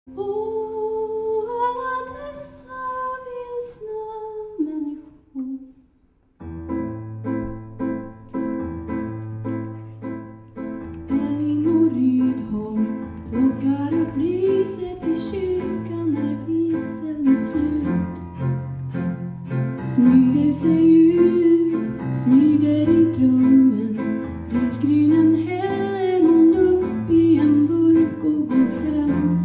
Alla dessa vilsna människor. Elinor Rydholm plockar upp riset i kyrkan när vigseln är slut. Smyger sig ut, smyger i drömmen. Risgrynen häller hon upp i en burk och går hem.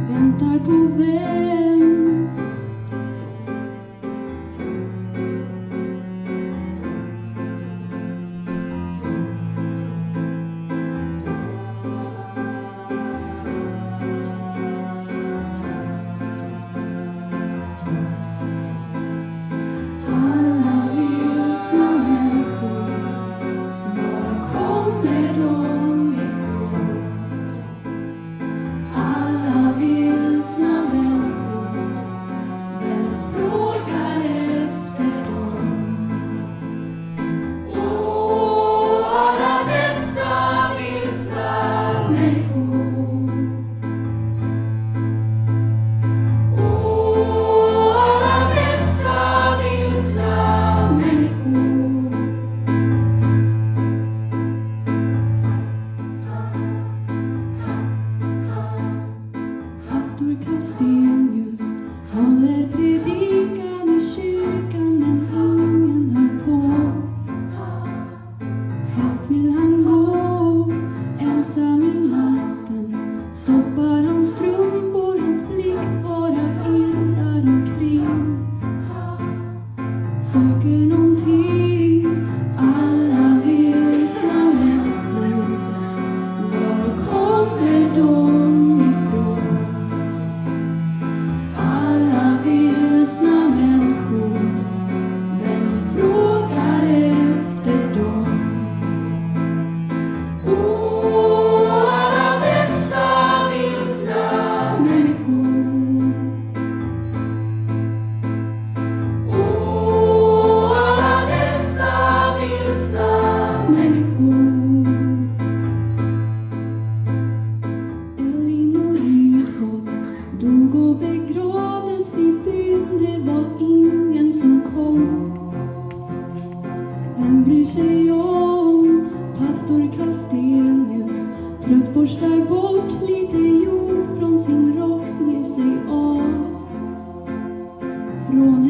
Väntar på vem? Alla vilsna människor, var kommer de ifrån? Alla vilsna människor, vem frågar efter dem? Alla dessa vilsna människor. Alla dessa vilsna människor. Pastor Kastenius håller predikan i kyrkan, men ingen hör på. Helst vill han gå ensam i natten. Stoppar hans strumpor, hans blick bara irrar omkring. Söker någonting, alla vilsna människor. Var kommer de ifrån? Alla vilsna människor, vem frågar efter dem? Alla dessa vilsna människor. Alla dessa vilsna människor. Elinor Rydholm dog och begravdes i byn. Det var ingen som kom. Vem bryr sig om pastor Kastenius? Trött borstar bort lite jord från sin rock, ger sig av. Från